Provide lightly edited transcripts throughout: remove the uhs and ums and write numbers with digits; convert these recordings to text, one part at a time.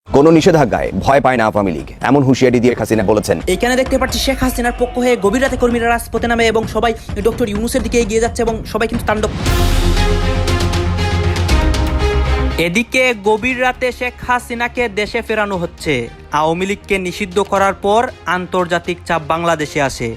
কোনো নিষেধাজ্ঞায় ভয় পায় না আওয়ামী লীগ, এমন হুঁশিয়ারি দিয়ে হাসিনা বলেছেন। এখানে দেখতে পাচ্ছি শেখ হাসিনার পক্ষ হয়ে গভীর রাতে কর্মীরা রাজপথে নামে এবং সবাই ডক্টর ইউনূসের দিকে এগিয়ে যাচ্ছে এবং সবাই কিন্তু তাণ্ডব। এদিকে গভীর রাতে শেখ হাসিনাকে দেশে ফেরানো হচ্ছে। আওয়ামী লীগকে নিষিদ্ধ করার পর আন্তর্জাতিক চাপ বাংলাদেশে আসে।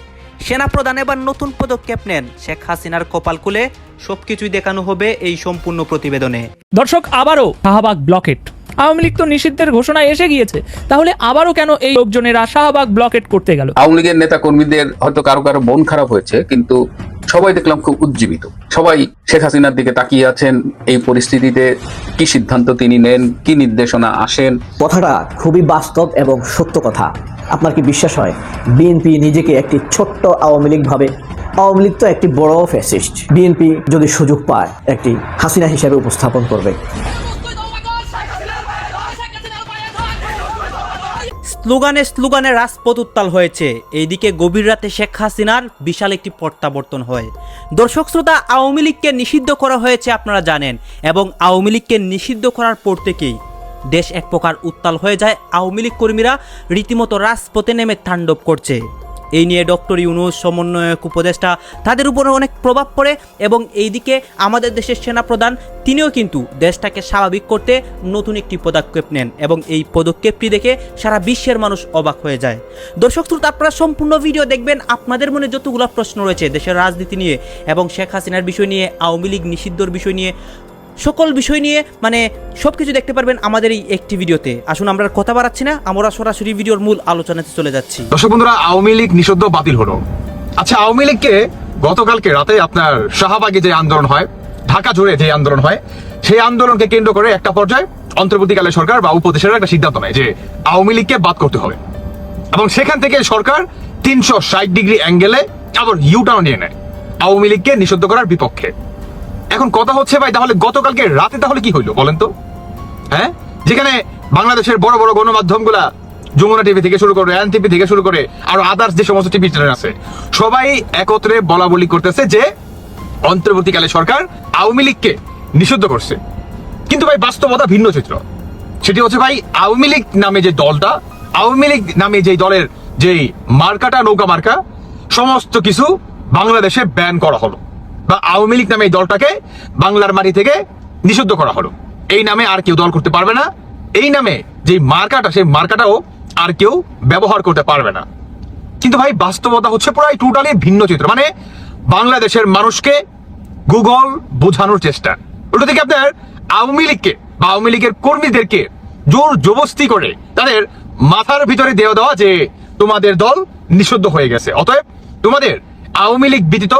সেনাপ্রধান এবার নতুন পদক্ষেপ নেন। শেখ হাসিনার কপাল খুলে সবকিছুই দেখানো হবে এই সম্পূর্ণ প্রতিবেদনে। দর্শক, আবারও শাহবাগ ব্লকেট। আওয়ামী লীগ তো নিষিদ্ধের ঘোষণা এসে গিয়েছে, তাহলে আবারও কেন এই লোকজনেরা শাহবাগ ব্লকেট করতে গেল? আওয়ামী লীগের নেতা কর্মীদের হয়তো কারো কারো মন খারাপ হয়েছে, কিন্তু সবাই দেখলাম খুব উজ্জীবিত। সবাই শেখ হাসিনার দিকে তাকিয়ে আছেন। এই পরিস্থিতিতে কি সিদ্ধান্ত তিনি নেন, কি নির্দেশনা আসেন। কথাটা খুবই বাস্তব এবং সত্য কথা। আপনার কি বিশ্বাস হয় বিএনপি নিজেকে একটি ছোট্ট আওয়ামী লীগ ভাবে? আওয়ামী লীগ তো একটি বড় ফ্যাসিস্ট। বিএনপি যদি সুযোগ পায় একটি হাসিনা হিসেবে উপস্থাপন করবে। স্লোগানে স্লোগানে রাজপথ উত্তাল হয়েছে। এইদিকে গভীর রাতে শেখ হাসিনার বিশাল একটি প্রত্যাবর্তন হয়। দর্শক শ্রোতা, আওয়ামী লীগকে নিষিদ্ধ করা হয়েছে আপনারা জানেন, এবং আওয়ামী লীগকে নিষিদ্ধ করার পর থেকেই দেশ এক প্রকার উত্তাল হয়ে যায়। আওয়ামী লীগ কর্মীরা রীতিমতো রাজপথে নেমে তাণ্ডব করছে। এই নিয়ে ডক্টর ইউনূস, সমন্বয়ক, উপদেষ্টা, তাদের উপরে অনেক প্রভাব পড়ে। এবং এইদিকে আমাদের দেশের সেনাপ্রধান তিনিও কিন্তু দেশটাকে স্বাভাবিক করতে নতুন একটি পদক্ষেপ নেন, এবং এই পদক্ষেপটি দেখে সারা বিশ্বের মানুষ অবাক হয়ে যায়। দর্শক শ্রোতা, আপনারা সম্পূর্ণ ভিডিও দেখবেন। আপনাদের মনে যতগুলো প্রশ্ন রয়েছে দেশের রাজনীতি নিয়ে এবং শেখ হাসিনার বিষয় নিয়ে, আওয়ামী লীগ নিষিদ্ধর বিষয় নিয়ে, সকল বিষয় নিয়ে সবকিছু দেখতে পারবেন আমাদের এই একটি ভিডিওতে। আসুন আমরা কথা বাড়াচ্ছি না, আমরা সরাসরি ভিডিওর মূল আলোচনাতে চলে যাচ্ছি। দর্শক বন্ধুরা, আওয়ামী লীগ নিষিদ্ধ বাতিল হলো। আচ্ছা, আওয়ামী লীগকে গতকালকে রাতে আপনার শাহবাগে যে আন্দোলন হয়, ঢাকা জুড়ে যে আন্দোলন হয়, সেই আন্দোলনকে কেন্দ্র করে একটা পর্যায়ে অন্তর্বর্তীকালীন সরকার বা উপদেশের একটা সিদ্ধান্ত নেয় যে আওয়ামী লীগকে বাদ করতে হবে, এবং সেখান থেকে সরকার 360 ডিগ্রি অ্যাঙ্গেলে আবার ইউটার্ন নিয়ে নেয় আওয়ামী লীগকে নিষিদ্ধ করার বিপক্ষে। এখন কথা হচ্ছে ভাই, তাহলে গতকালকে রাতে তাহলে কি হইলো বলেন তো? হ্যাঁ, যেখানে বাংলাদেশের বড় বড় গণমাধ্যমগুলা, যমুনা টিভি থেকে শুরু করে, এন টিভি থেকে শুরু করে আর আদার্স যে সমস্ত টিভি চ্যানেল আছে, সবাই একত্রে বলা বলি করতেছে যে অন্তর্বর্তীকালে সরকার আওয়ামী লীগকে নিষিদ্ধ করছে। কিন্তু ভাই বাস্তবতা ভিন্ন চিত্র। সেটি হচ্ছে ভাই, আওয়ামী লীগ নামে যে দলটা, আওয়ামী লীগ নামে যে দলের যেই মার্কাটা, নৌকা মার্কা, সমস্ত কিছু বাংলাদেশে ব্যান করা হলো, বা আওয়ামী লীগ নামে এই দলটাকে বাংলার মাটি থেকে নিষিদ্ধ করা হলো। এই নামে আর কেউ দল করতে পারবে না। এই নামে যে মার্কাটা, সেই মার্কাটাও আর কেউ ব্যবহার করতে পারবে না। কিন্তু ভাই বাস্তবতা হচ্ছে পুরাই টোটালি ভিন্ন চিত্র। মানে বাংলাদেশের মানুষকে গুগল বোঝানোর চেষ্টা, ওটা থেকে আপনার আওয়ামী লীগকে বা আওয়ামী লীগের কর্মীদেরকে জোর জবস্তি করে তাদের মাথার ভিতরে দেওয়া যে তোমাদের দল নিষিদ্ধ হয়ে গেছে, অতএব তোমাদের আওয়ামী লীগ ব্যতীত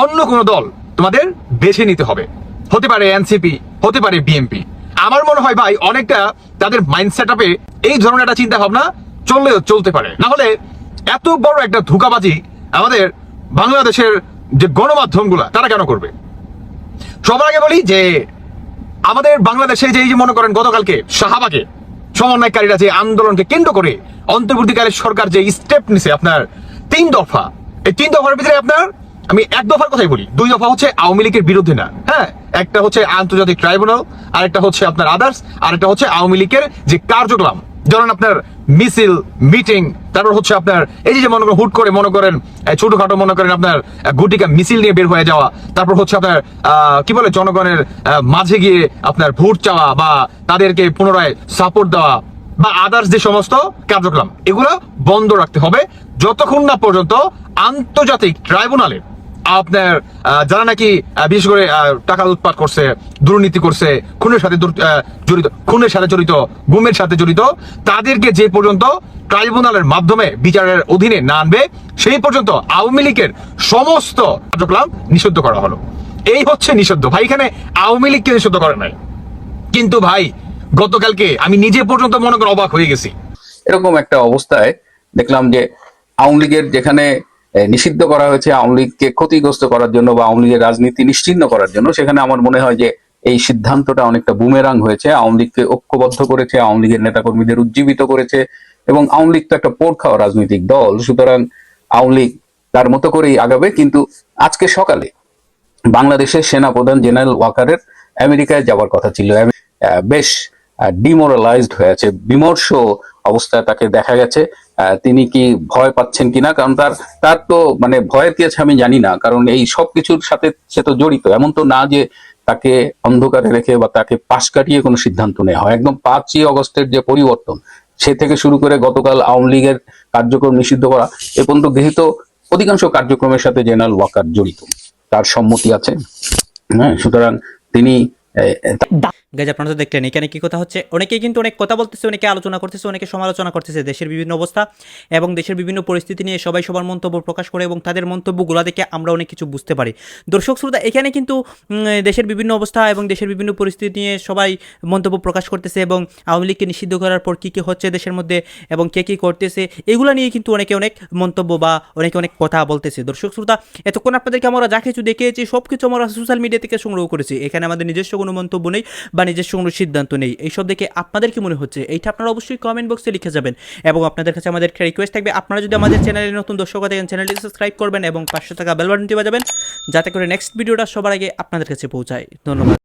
অন্য কোন দল তোমাদের বেছে নিতে হবে। হতে পারে এনসিপি, হতে পারে বিএনপি। আমার মনে হয় ভাই অনেকটা তাদের মাইন্ডসেট আপে এই ধরনের একটা চিন্তা ভাবনা চলতে পারে। না হলে এত বড় একটা ধোঁকাবাজি আমাদের বাংলাদেশের যে গণমাধ্যমগুলা তারা কেন করবে? সবার আগে বলি যে আমাদের বাংলাদেশে যে মনে করেন গতকালকে শাহবাগে সমন্বয়কারীরা যে আন্দোলনকে কেন্দ্র করে অন্তর্বর্তীকালীন সরকার যে স্টেপ নিছে, আপনার 3 দফা, এই 3 দফার ভিতরে আপনার আমি 1 দফার কথাই বলি। 2 দফা হচ্ছে আওয়ামী লীগের বিরুদ্ধে না, হ্যাঁ, একটা হচ্ছে আন্তর্জাতিক ট্রাইব্যুনাল, আরেকটা হচ্ছে আপনার আদার্স, আরেকটা হচ্ছে আওয়ামী লীগের যে কার্যক্রম, যেমন আপনার মিছিল, মিটিং, তারপর হচ্ছে আপনার এই যে মনে করেন হুট করে মনে করেন ছোটখাটো মনে করেন আপনার গুটিকা মিছিল নিয়ে বের হয়ে যাওয়া, তারপর হচ্ছে আপনার কি বলে জনগণের মাঝে গিয়ে আপনার ভোট চাওয়া বা তাদেরকে পুনরায় সাপোর্ট দেওয়া বা আদার্স যে সমস্ত কার্যক্রম, এগুলো বন্ধ রাখতে হবে যতক্ষণ না পর্যন্ত আন্তর্জাতিক ট্রাইব্যুনালে আপনার যারা নাকি বিশেষ করে টাকা লুটপাট করছে, দুর্নীতি করছে, খুনের সাথে জড়িত, গুমের সাথে জড়িত, তাদেরকে যে পর্যন্ত ট্রাইব্যুনালের মাধ্যমে বিচারের অধীনে না আনবে, সেই পর্যন্ত আওয়ামী লীগের সমস্ত কার্যক্রম নিষিদ্ধ করা হলো। এই হচ্ছে নিষিদ্ধ। ভাই এখানে আওয়ামী লীগকে নিষিদ্ধ করে নাই, কিন্তু ভাই গতকালকে আমি নিজে পর্যন্ত মনে করে অবাক হয়ে গেছি। এরকম একটা অবস্থায় দেখলাম যে আওয়ামী লীগের যেখানে নিষিদ্ধ করা হয়েছে আওয়ামী লীগকে ক্ষতিগ্রস্ত করার জন্য বা আওয়ামী লীগের রাজনীতি নিশ্চিহ্ন করার জন্য, সেখানে আমার মনে হয় যে এই সিদ্ধান্তটা অনেকটা বুমেরাং হয়েছে। আওয়ামী লীগকে ঐক্যবদ্ধ করেছে, আওয়ামী লীগের নেতাকর্মীদের উজ্জীবিত করেছে, এবং আওয়ামী লীগ তো একটা পোড় খাওয়া রাজনৈতিক দল, সুতরাং আওয়ামী লীগ তার মতো করেই আগাবে। কিন্তু আজকে সকালে বাংলাদেশের সেনাপ্রধান জেনারেল ওয়াকারের আমেরিকায় যাওয়ার কথা ছিল। বেশ ডিমোরালাইজড হয়েছে, বিমর্ষ অবস্থায় তাকে দেখা গেছে। তিনি কি ভয় পাচ্ছেন কিনা, কারণ তার তো মানে ভয়ের কি আছে আমি জানি না, কারণ এই সব কিছুর সাথে সে তো জড়িত। এমন তো না যে তাকে অন্ধকারে রেখে বা তাকে পাশ কাটিয়ে কোনো সিদ্ধান্ত নেওয়া হয়। একদম 5ই অগস্টের যে পরিবর্তন, সে থেকে শুরু করে গতকাল আওয়ামী লীগের কার্যক্রম নিষিদ্ধ করা এ পর্যন্ত গৃহীত অধিকাংশ কার্যক্রমের সাথে জেনারেল ওয়াকার জড়িত, তার সম্মতি আছে। হ্যাঁ, সুতরাং তিনি গাইজ আপনারা তো দেখলেন এখানে কি কথা হচ্ছে, অনেকেই কিন্তু অনেক কথা বলতেছে, অনেকে আলোচনা করতেছে, অনেকে সমালোচনা করতেছে দেশের বিভিন্ন অবস্থা এবং দেশের বিভিন্ন পরিস্থিতি নিয়ে সবাই সবার মন্তব্য প্রকাশ করে এবং তাদের মন্তব্যগুলো দেখে আমরা অনেক কিছু বুঝতে পারি। দর্শক শ্রোতা, এখানে কিন্তু দেশের বিভিন্ন অবস্থা এবং দেশের বিভিন্ন পরিস্থিতি নিয়ে সবাই মন্তব্য প্রকাশ করতেছে এবং আওয়ামী লীগকে নিষিদ্ধ করার পর কী কী হচ্ছে দেশের মধ্যে এবং কে কী করতেছে এগুলো নিয়ে কিন্তু অনেকে অনেক মন্তব্য বা অনেকে অনেক কথা বলতেছে। দর্শক শ্রোতা, এতক্ষণ আপনাদেরকে আমরা যা কিছু দেখিয়েছি সব কিছু আমরা সোশ্যাল মিডিয়া থেকে সংগ্রহ করেছি, এখানে আমাদের নিজস্ব কোনো মন্তব্য নেই বা নিজস্ব কোনো সিদ্ধান্ত নেই। এইসব দেখে আপনাদের কি মনে হচ্ছে এইটা আপনারা অবশ্যই কমেন্ট বক্সে লিখে যাবেন এবং আপনাদের কাছে আমাদের একটা রিকোয়েস্ট থাকবে, আপনারা যদি আমাদের চ্যানেলে নতুন দর্শক থাকেন চ্যানেলটি সাবস্ক্রাইব করবেন এবং 500 টাকা বেল বাটনটি বাজাবেন যাতে করে নেক্সট ভিডিওটা সবার আগে আপনাদের কাছে পৌঁছায়। ধন্যবাদ।